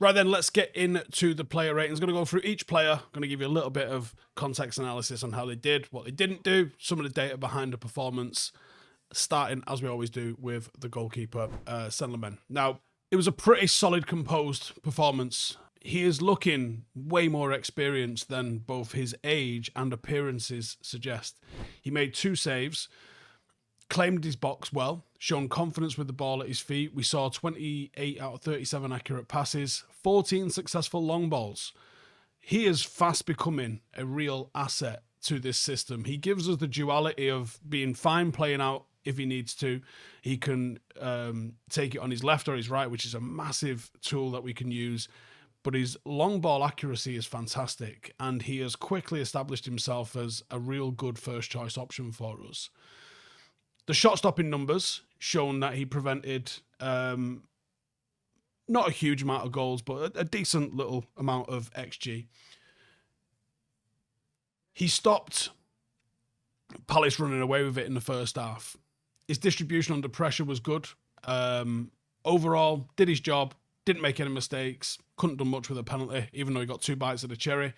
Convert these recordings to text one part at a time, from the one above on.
Right then, let's get into the player ratings. I'm going to go through each player. I'm going to give you a little bit of context analysis on how they did, what they didn't do, some of the data behind the performance, starting, as we always do, with the goalkeeper, Selhurst. Now, it was a pretty solid, composed performance. He is looking way more experienced than both his age and appearances suggest. He made 2 saves, claimed his box well, shown confidence with the ball at his feet. We saw 28 out of 37 accurate passes, 14 successful long balls. He is fast becoming a real asset to this system. He gives us the duality of being fine playing out if he needs to. He can take it on his left or his right, which is a massive tool that we can use. But his long ball accuracy is fantastic, and he has quickly established himself as a real good first choice option for us. The shot stopping numbers shown that he prevented not a huge amount of goals, but a decent little amount of XG. He stopped Palace running away with it in the first half. His distribution under pressure was good. Overall, did his job, didn't make any mistakes, couldn't do much with a penalty, even though he got 2 bites of the cherry.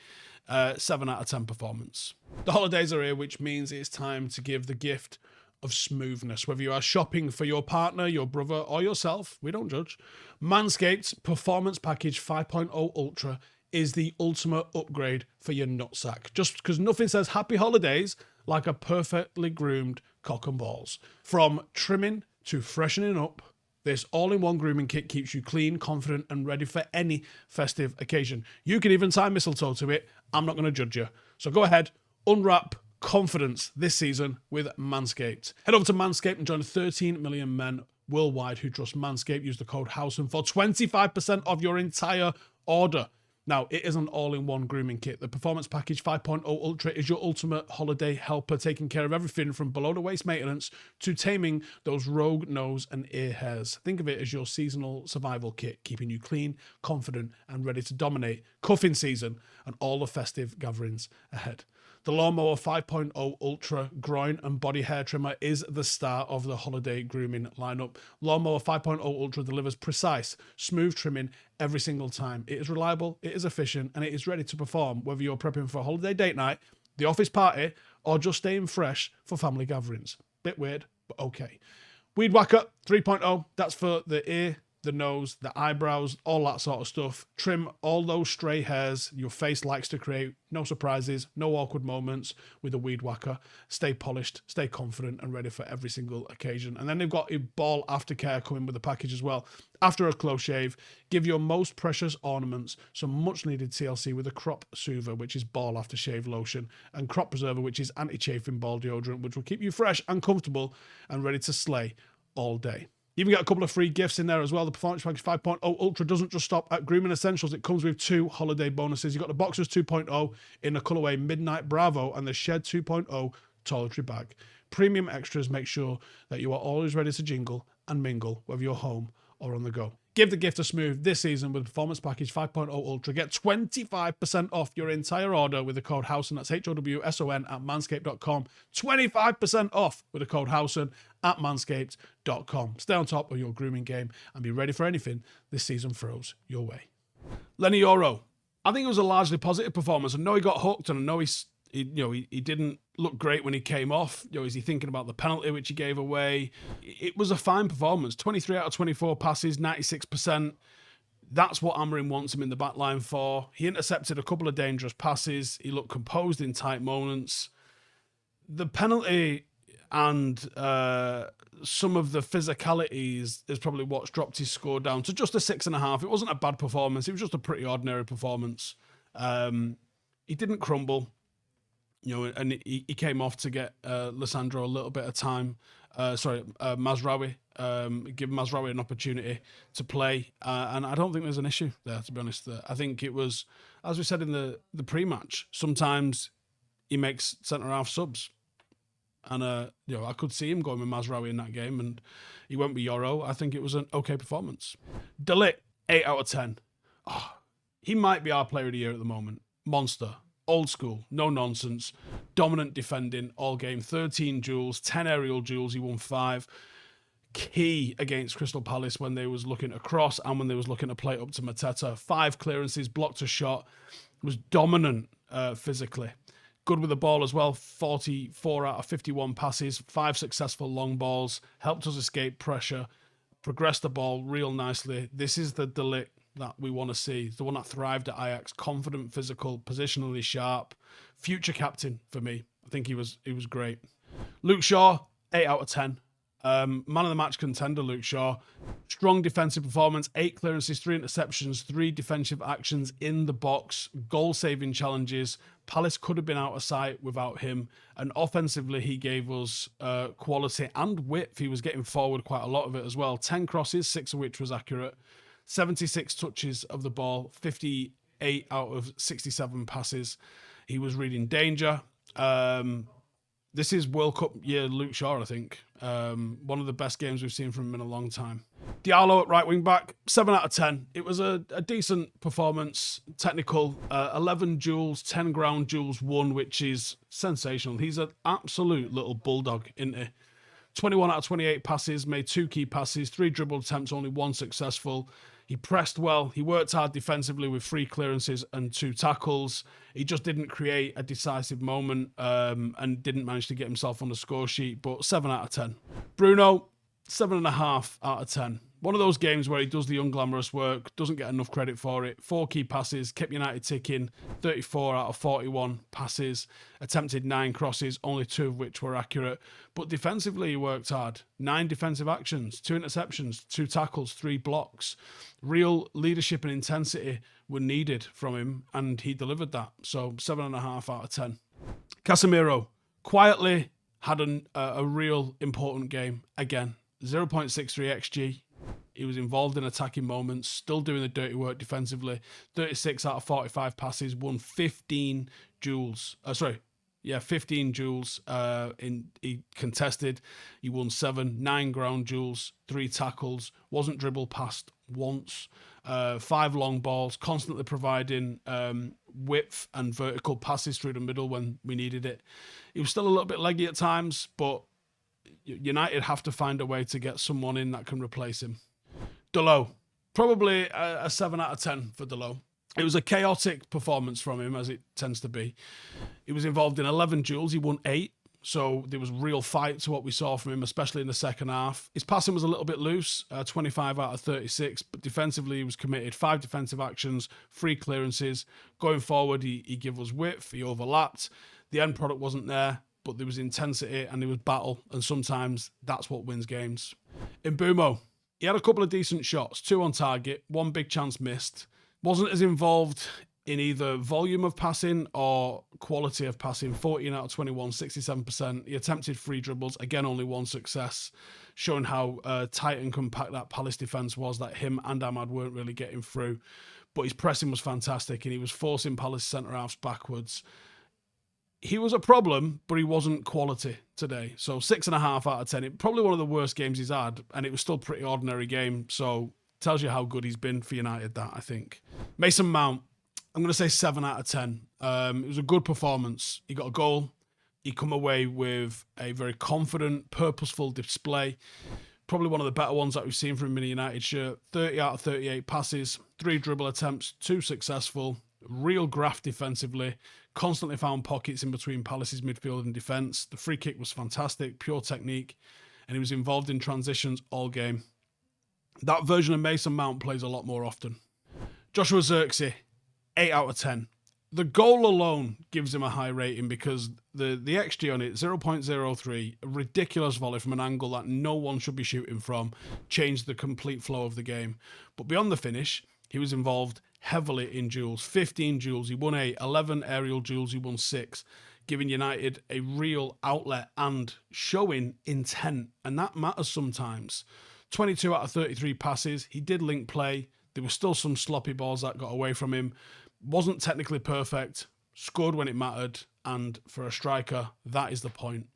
7 out of 10 performance. The holidays are here, which means it's time to give the gift of smoothness. Whether you are shopping for your partner, your brother, or yourself, we don't judge. Manscaped's Performance Package 5.0 Ultra is the ultimate upgrade for your nutsack. Just because nothing says happy holidays like a perfectly groomed cock and balls. From trimming to freshening up, this all-in-one grooming kit keeps you clean, confident, and ready for any festive occasion. You can even tie mistletoe to it. I'm not going to judge you. So go ahead, unwrap confidence this season with Manscaped. Head over to Manscaped and join 13 million men worldwide who trust Manscaped. Use the code Howson for 25% off your entire order. Now, it is an all-in-one grooming kit. The Performance Package 5.0 Ultra is your ultimate holiday helper, taking care of everything from below-the-waist maintenance to taming those rogue nose and ear hairs. Think of it as your seasonal survival kit, keeping you clean, confident, and ready to dominate cuffing season and all the festive gatherings ahead. The Lawnmower 5.0 Ultra Groin and Body Hair Trimmer is the star of the holiday grooming lineup. Lawnmower 5.0 Ultra delivers precise, smooth trimming every single time. It is reliable, it is efficient, and it is ready to perform whether you're prepping for a holiday date night, the office party, or just staying fresh for family gatherings. Bit weird, but okay. Weed Whacker 3.0, that's for the ear, the nose, the eyebrows, all that sort of stuff. Trim all those stray hairs your face likes to create. No surprises, no awkward moments with a Weed Whacker. Stay polished, stay confident, and ready for every single occasion. And then they've got a ball aftercare coming with the package as well. After a close shave, give your most precious ornaments some much needed TLC with a Crop Soother, which is ball aftershave lotion, and Crop Preserver, which is anti-chafing ball deodorant, which will keep you fresh and comfortable and ready to slay all day. You even get a couple of free gifts in there as well. The Performance Package 5.0 Ultra doesn't just stop at grooming essentials. It comes with 2 holiday bonuses. You've got the Boxers 2.0 in the colourway Midnight Bravo and the Shed 2.0 toiletry bag. Premium extras make sure that you are always ready to jingle and mingle, whether you're home or on the go. Give the gift a smooth this season with Performance Package 5.0 Ultra. Get 25% off your entire order with the code Howson. That's HOWSON at manscaped.com. 25% off with the code Howson at manscaped.com. Stay on top of your grooming game and be ready for anything this season throws your way. Lenny Yoro. I think it was a largely positive performance. I know he got hooked, and I know he didn't look great when he came off. Is he thinking about the penalty which he gave away? It was a fine performance. 23 out of 24 passes, 96%. That's what Amorim wants him in the back line for. He intercepted a couple of dangerous passes. He looked composed in tight moments. The penalty and some of the physicalities is probably what's dropped his score down to just a 6.5. It wasn't a bad performance. It was just a pretty ordinary performance. He didn't crumble. And he came off to get Lissandro a little bit of time. Mazraoui. Give Mazraoui an opportunity to play. And I don't think there's an issue there, to be honest. I think it was, as we said in the pre-match, sometimes he makes centre-half subs. And, I could see him going with Mazraoui in that game, and he went with Yoro. I think it was an okay performance. Dalot, 8 out of 10. Oh, he might be our player of the year at the moment. Monster. Old school, no nonsense, dominant defending all game, 13 duels, 10 aerial duels, he won 5. key against Crystal Palace when they was looking to cross and when they was looking to play up to Mateta. 5 clearances, blocked a shot, was dominant physically. Good with the ball as well, 44 out of 51 passes, 5 successful long balls, helped us escape pressure, progressed the ball real nicely. This is the Dalot that we want to see, the one that thrived at Ajax, confident, physical, positionally sharp, future captain for me. I think he was great. Luke Shaw, 8 out of 10. Man of the match contender, Luke Shaw. Strong defensive performance, 8 clearances, 3 interceptions, 3 defensive actions in the box, goal-saving challenges. Palace could have been out of sight without him. And offensively, he gave us quality and width. He was getting forward quite a lot of it as well. 10 crosses, 6 of which was accurate. 76 touches of the ball, 58 out of 67 passes. He was reading danger. This is World Cup year Luke Shaw, I think. One of the best games we've seen from him in a long time. Dalot at right wing back, 7 out of 10. It was a decent performance, technical. 11 duels, 10 ground duels won, which is sensational. He's an absolute little bulldog, isn't he? 21 out of 28 passes, made 2 key passes, 3 dribble attempts, only 1 successful. He pressed well. He worked hard defensively with 3 clearances and 2 tackles. He just didn't create a decisive moment and didn't manage to get himself on the score sheet, but 7 out of 10. Bruno, 7.5 out of 10. One of those games where he does the unglamorous work, doesn't get enough credit for it. 4 key passes, kept United ticking, 34 out of 41 passes, attempted 9 crosses, only 2 of which were accurate. But defensively, he worked hard. 9 defensive actions, 2 interceptions, 2 tackles, 3 blocks. Real leadership and intensity were needed from him, and he delivered that. So 7.5 out of 10. Casemiro quietly had a real important game again. 0.63 XG. He was involved in attacking moments, still doing the dirty work defensively. 36 out of 45 passes, won 15 duels. 15 duels. He contested. He won 7, 9 ground duels, 3 tackles. Wasn't dribbled past once. 5 long balls, constantly providing width and vertical passes through the middle when we needed it. He was still a little bit leggy at times, but United have to find a way to get someone in that can replace him. Dalot, probably a 7 out of 10 for Dalot. It was a chaotic performance from him, as it tends to be. He was involved in 11 duels. He won 8. So there was real fight to what we saw from him, especially in the second half. His passing was a little bit loose, 25 out of 36, but defensively he was committed. 5 defensive actions, 3 clearances. Going forward, he gave us width, he overlapped. The end product wasn't there, but there was intensity and there was battle, and sometimes that's what wins games. Mbuemo, he had a couple of decent shots, 2 on target, 1 big chance missed. Wasn't as involved in either volume of passing or quality of passing. 14 out of 21, 67%. He attempted 3 dribbles, again only 1 success, showing how tight and compact that Palace defence was, that him and Ahmad weren't really getting through. But his pressing was fantastic and he was forcing Palace centre-halves backwards. He was a problem, but he wasn't quality today. So 6.5 out of 10. It probably one of the worst games he's had, and it was still a pretty ordinary game. So tells you how good he's been for United, that, I think. Mason Mount, I'm going to say 7 out of 10. It was a good performance. He got a goal. He come away with a very confident, purposeful display. Probably one of the better ones that we've seen from him in a United shirt. 30 out of 38 passes, 3 dribble attempts, 2 successful. Real graft defensively. Constantly found pockets in between Palace's midfield and defence. The free kick was fantastic, pure technique. And he was involved in transitions all game. That version of Mason Mount plays a lot more often. Joshua Zirkzee, 8 out of 10. The goal alone gives him a high rating because the XG on it, 0.03, a ridiculous volley from an angle that no one should be shooting from, changed the complete flow of the game. But beyond the finish, he was involved heavily in duels. 15 duels, he won 8. 11 aerial duels, he won 6, giving United a real outlet and showing intent, and that matters sometimes. 22 out of 33 passes, he did link play. There were still some sloppy balls that got away from him. Wasn't technically perfect, scored when it mattered, and for a striker, that is the point.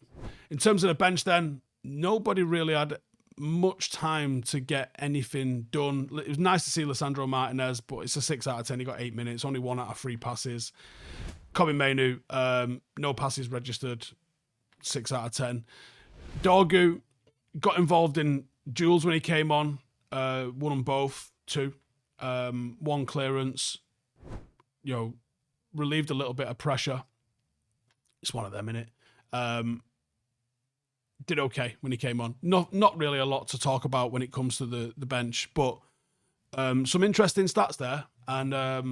In terms of the bench then, nobody really had much time to get anything done. It was nice to see Lisandro Martinez, but it's a 6 out of 10. He got 8 minutes, only 1 out of 3 passes. Mainoo, no passes registered, 6 out of 10. Dorgu got involved in Jules, when he came on, won them both, 2. One clearance, relieved a little bit of pressure. It's one of them, innit? Did okay when he came on. Not really a lot to talk about when it comes to the bench, but some interesting stats there. And I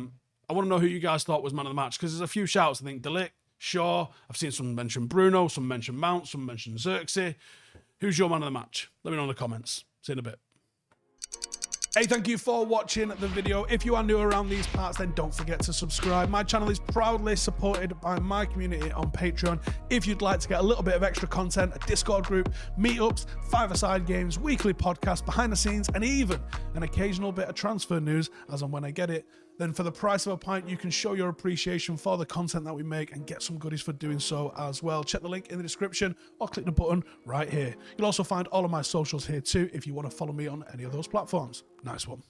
want to know who you guys thought was man of the match, because there's a few shouts. I think Dalot, Shaw. I've seen some mention Bruno, some mention Mount, some mention Xerxes. Who's your man of the match? Let me know in the comments. See you in a bit. Hey, thank you for watching the video. If you are new around these parts, then don't forget to subscribe. My channel is proudly supported by my community on Patreon. If you'd like to get a little bit of extra content, a Discord group, meetups, 5-a-side games, weekly podcasts, behind the scenes, and even an occasional bit of transfer news as and when I get it, then for the price of a pint, you can show your appreciation for the content that we make and get some goodies for doing so as well. Check the link in the description or click the button right here. You'll also find all of my socials here too if you want to follow me on any of those platforms. Nice one.